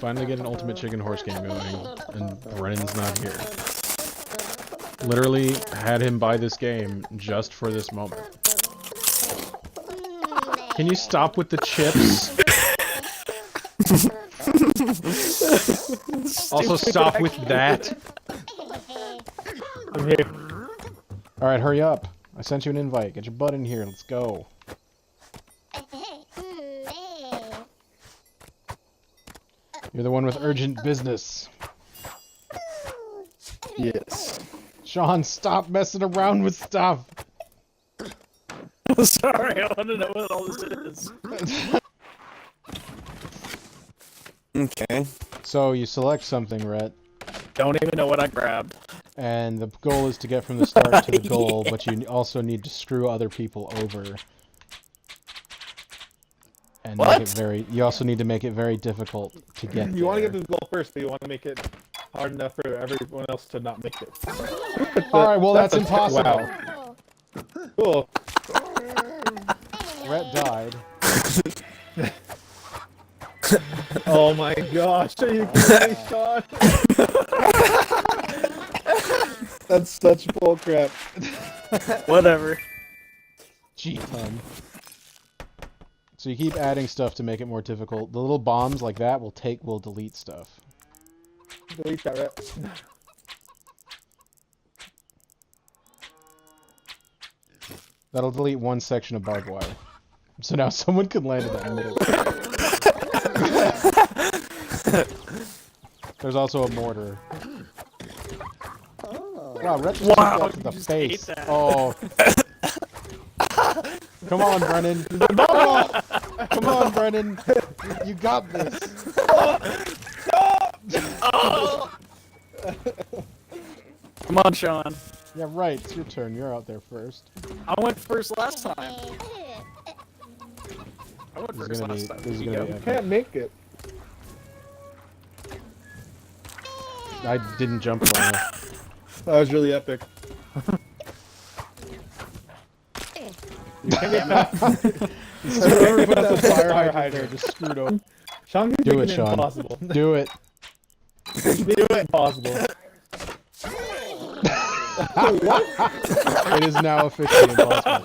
finally get an Ultimate Chicken Horse game going, and Brennan's not here. Literally had him buy this game just for this moment. Can you stop with the chips? Also stop with that. I'm here. Alright, hurry up. I sent you an invite. Get your butt in here. Let's go. You're the one with urgent business. Yes. Sean, stop messing around with stuff. Sorry, I want to know what all this is. Okay. So you select something, Rhett, Don't even know what I grabbed. and the goal is to get from the start to the goal, but you also need to screw other people over. And What? make it very. You also need to make it very difficult to get there. You want to get this goal first, but you want to make it hard enough for everyone else to not make it. Alright, well that's a- impossible. Wow. Cool. Rhett died. Oh my gosh, are you kidding me, Sean? That's such bullcrap. Whatever. Gee, ton. So you keep adding stuff to make it more difficult. The little bombs like that will delete stuff. Delete that, right? That'll delete one section of barbed wire. So now someone can land in that middle. There's also a mortar. Wow, Rhett just took that to the just face. ate that. Oh. Come on, Brennan. Come on, Brennan. You got this. Come on, Sean. Yeah, right. It's your turn. You're out there first. I went first last time. I went This is first gonna last be. time. This is Here you gonna go. be. You can't make it. I didn't jump far enough. That was really epic. You can't get past. Whoever put the fire hydrant there just screwed up. Sean can Do make it, it Sean. impossible. Do it. Do it impossible. It is now officially impossible.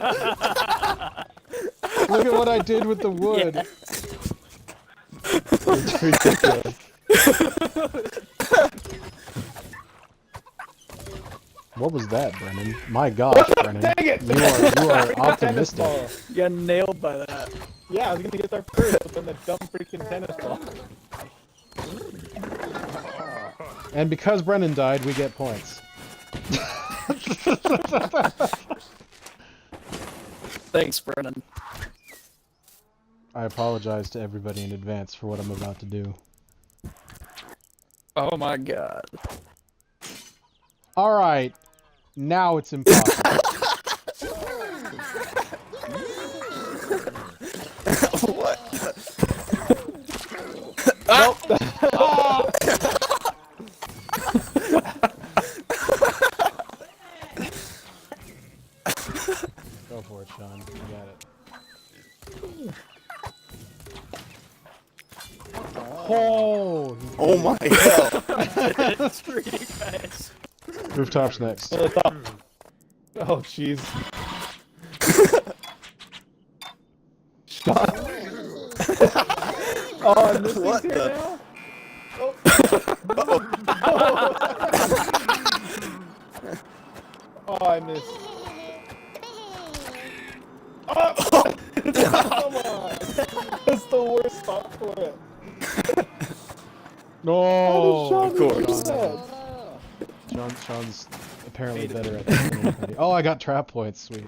Look at what I did with the wood. It's ridiculous. What was that, Brennan? My gosh, Brennan. Dang it! You are Tennis optimistic. ball. You got nailed by that. Yeah, I was gonna get there first, but then the dumb freaking tennis ball. And because Brennan died, we get points. Thanks, Brennan. I apologize to everybody in advance for what I'm about to do. Oh my god. Alright. Now it's impossible. What? Go for it, Sean. You got it. Oh! Oh my hell. That's for you guys. Rooftop's next. To the top. Oh, jeez. Sean. Oh, and this What thing's here the- now? Oh, I missed. Oh! Come on! That's the worst spot for it. No! How did Sean course. miss that? Sean's apparently better at this than anybody. Oh, I got trap points. Sweet.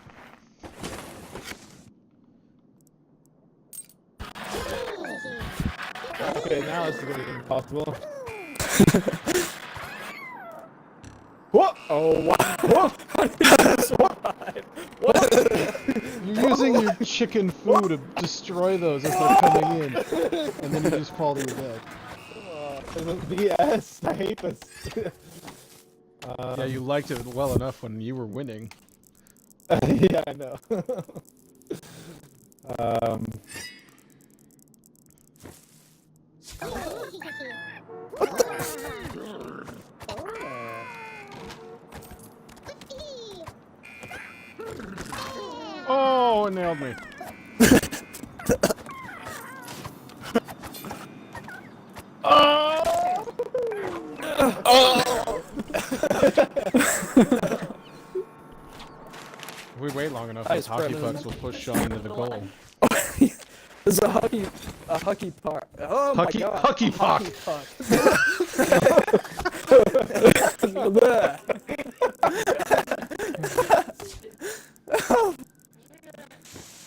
Okay, now this is gonna be impossible. What? Oh, wow. You're using your chicken food to destroy those as they're coming in, and then you just fall to your death. This is BS. I hate this. Yeah, you liked it well enough when you were winning. Yeah, I know. Oh, it nailed me. If we wait long enough, those Nice, hockey Brennan. pucks will push Sean into the goal. There's a hockey puck. Oh my god. Hockey puck. puck.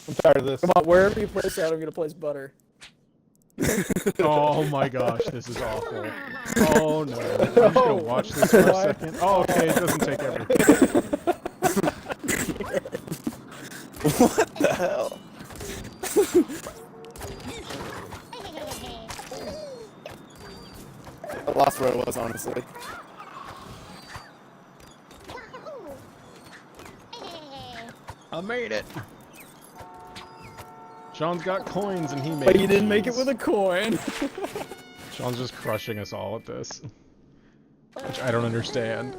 I'm tired of this. Come on, wherever you place that, I'm gonna place butter. Oh my gosh, this is awful. Oh no. I'm just gonna watch this for a second. Oh, okay, it doesn't take everything. What the hell? I lost where it was, honestly. I made it. Sean's got coins and he made But you didn't make it keys. with a coin. Sean's just crushing us all with this. Which I don't understand.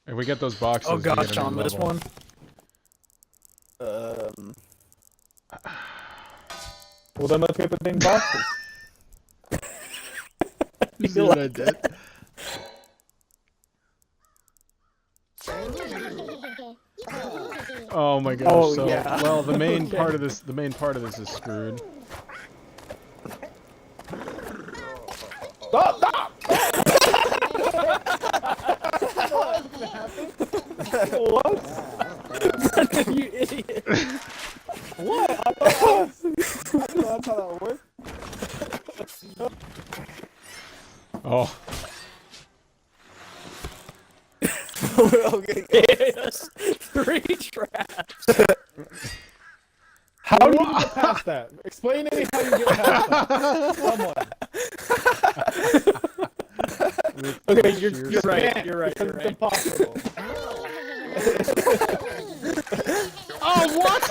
If we get those boxes, Oh we get gosh, a new Sean, this level. one. Well, then let's get the dang boxes. You see what I did? Oh my gosh. Oh, so, yeah. well, the main Okay. part of this is screwed. Stop! Stop! What? You idiot. What? I thought that's how that worked. Oh. Okay. Yes. 3 traps. How do you get past that? Explain to me how you get past that. Someone. Okay, you're right. You're right. You're It's right. impossible. Oh, what?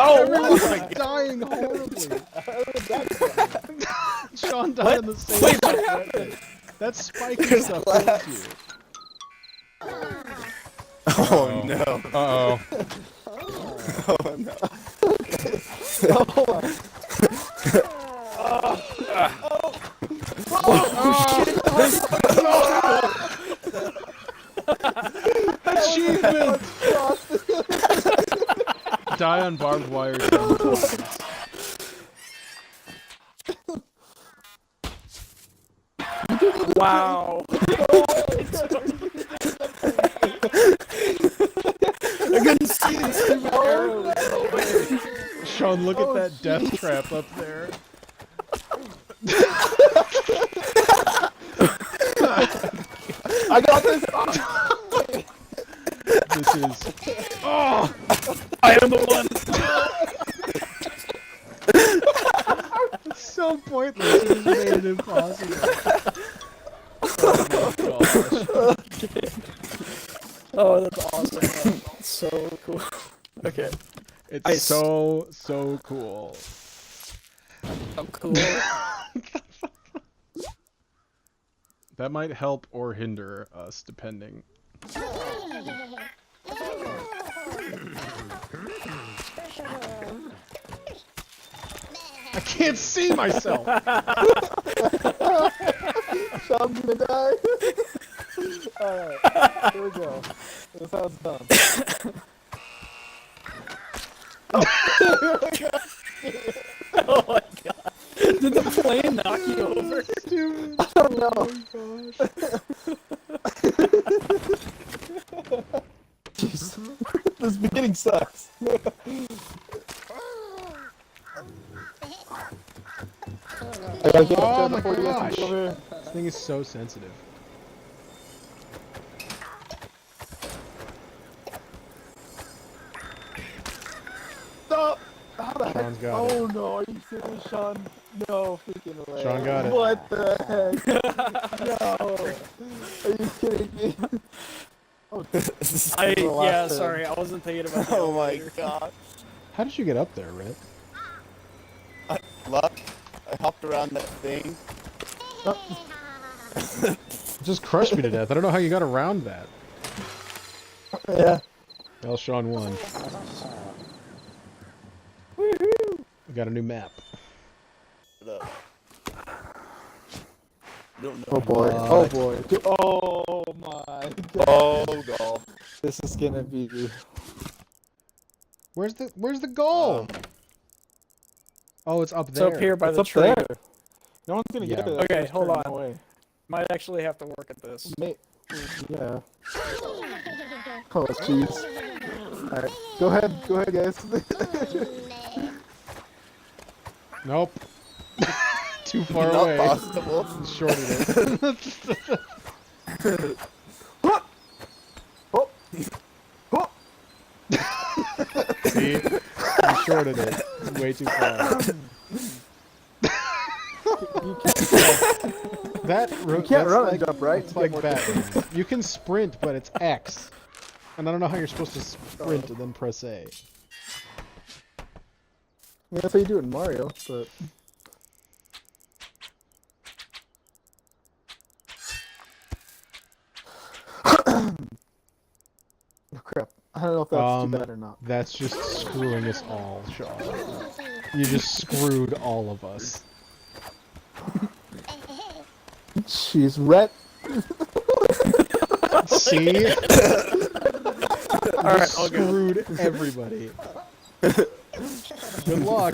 Oh, Everyone's like dying horribly. Sean died in the same Wait, spot. what happened? That spiky stuff kills you. Oh no. Uh-oh. Oh no. Achievement! Die on barbed wire 10 times. Wow. I couldn't see the stupid arrows. Sean, look at that death trap up there. I got this. This is... Oh! I am the one. It's so pointless. It just made it impossible. Oh my gosh. Oh, that's awesome. That's so cool. Okay. It's Nice. so cool. So cool. That might help or hinder us, depending. I can't see myself! Sean's gonna die. Alright, here we go. This is how it's done. Oh my god. Did the plane knock you over? Dude, I don't know. oh my gosh. Jeez. This beginning sucks. I gotta get Oh up my there before you gosh. get over here. This thing is so sensitive. Stop! How the heck? Sean's got Oh no, are you serious, Sean? No freaking way. Sean got it. What the heck? No. Are you kidding me? Yeah, sorry, I wasn't thinking about that. Oh my god. How did you get up there, Rhett? Luck. I hopped around that thing. It just crushed me to death. I don't know how you got around that. Yeah. Well, Sean won. We got a new map. Don't know. Oh boy. Oh boy. Oh my god. Oh, golf. This is gonna be. Where's the goal? Oh, it's up there. It's up here by It's the up tree. there. No one's gonna get Yeah. it. Okay, Just hold turn on. away. Might actually have to work at this. Yeah. Oh jeez. Alright. Go ahead guys. Nope. Too far Not away. possible. Shorted it. See? You shorted it. It's way too far. You can't run and jump, right? It's like Batman. You can sprint, but it's X. And I don't know how you're supposed to sprint and then press A. Yeah, that's how you do it in Mario, but oh crap. I don't know if that's too bad or not. That's just screwing us all, Sean. You just screwed all of us. Jeez, Rhett. See? Alright, Just I'll go. screwed everybody. Good luck.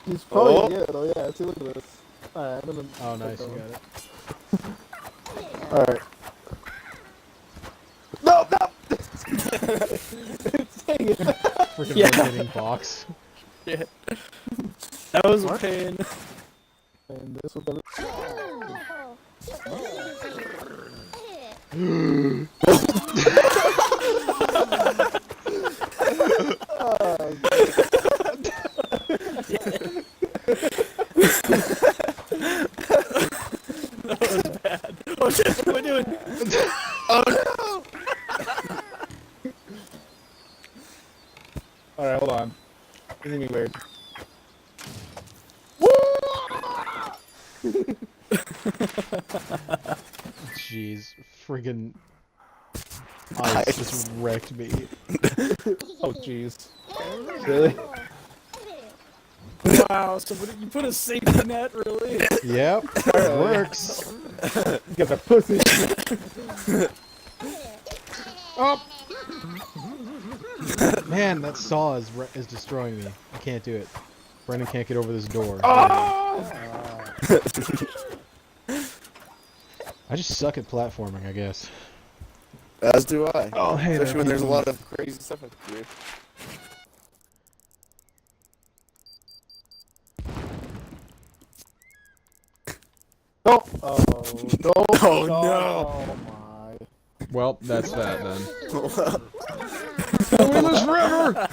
He's probably good. Oh yeah, see, look at this. Alright, I'm gonna. Oh, nice, you got it. Alright. No, no! Dang it. Freaking Yeah. rotating box. Shit. That was a pain. And this will go. That was bad. Oh shit, what am I doing? Oh no! Alright, hold on. This is gonna be weird. Jeez. Friggin' ice just wrecked me. Oh jeez. Really? Wow, so you put a safety net, really? Yep, it works. You got the pussy. Oh! Man, that saw is destroying me. I can't do it. Brennan can't get over this door. I just suck at platforming, I guess. As do I. Oh, hey, Especially when there's a lot of crazy stuff I can do. Oh, oh, no. Oh, no. Oh my. Well, that's that then. Go in this river!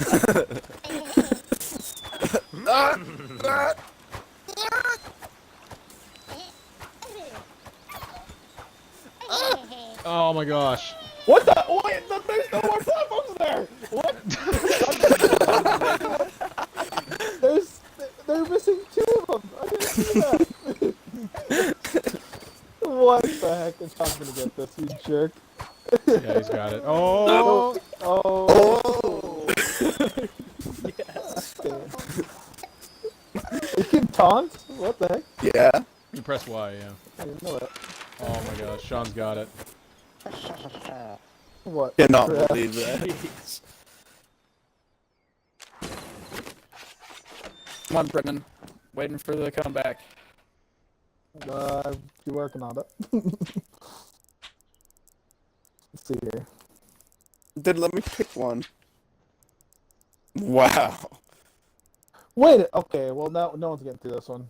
Oh my gosh. What the? Wait, there's no more platforms there! What? They're missing two of them! I didn't see that! What the heck? Is Sean's gonna get this, you jerk. Yeah, he's got it. Oh! Oh! Oh! Yes. You can taunt? What the heck? Yeah. You press Y, yeah. I didn't know that. Oh my gosh, Sean's got it. What? Cannot crap? believe that. Jeez. Come on, Brennan. Waiting for the comeback. You're working on it. Let's see here. Then let me pick one. Wow. Wait, okay, well now no one's getting through this one.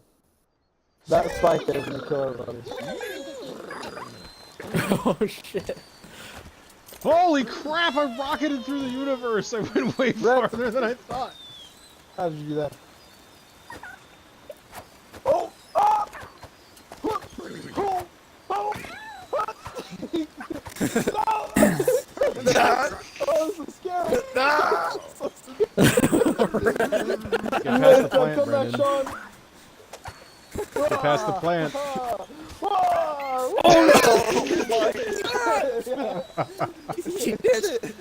That spike there is gonna kill everybody. Oh shit. Holy crap, I rocketed through the universe! I went way farther than I thought. How did you do that? Oh! Ah! Oh, this is scary. Get past the plant, Come back, Brennan. Sean. Get past the plant. He did it.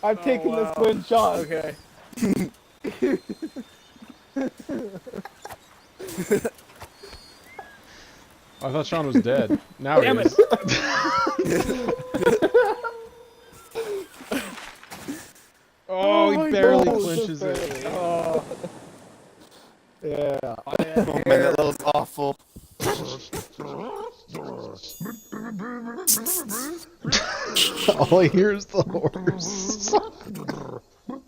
I'm taking this win, Sean. Okay. I thought Sean was dead. Now Damn he it. is. Oh, he barely God. clinches it. Oh, Yeah. Oh man, that was awful. All I hear is the horse.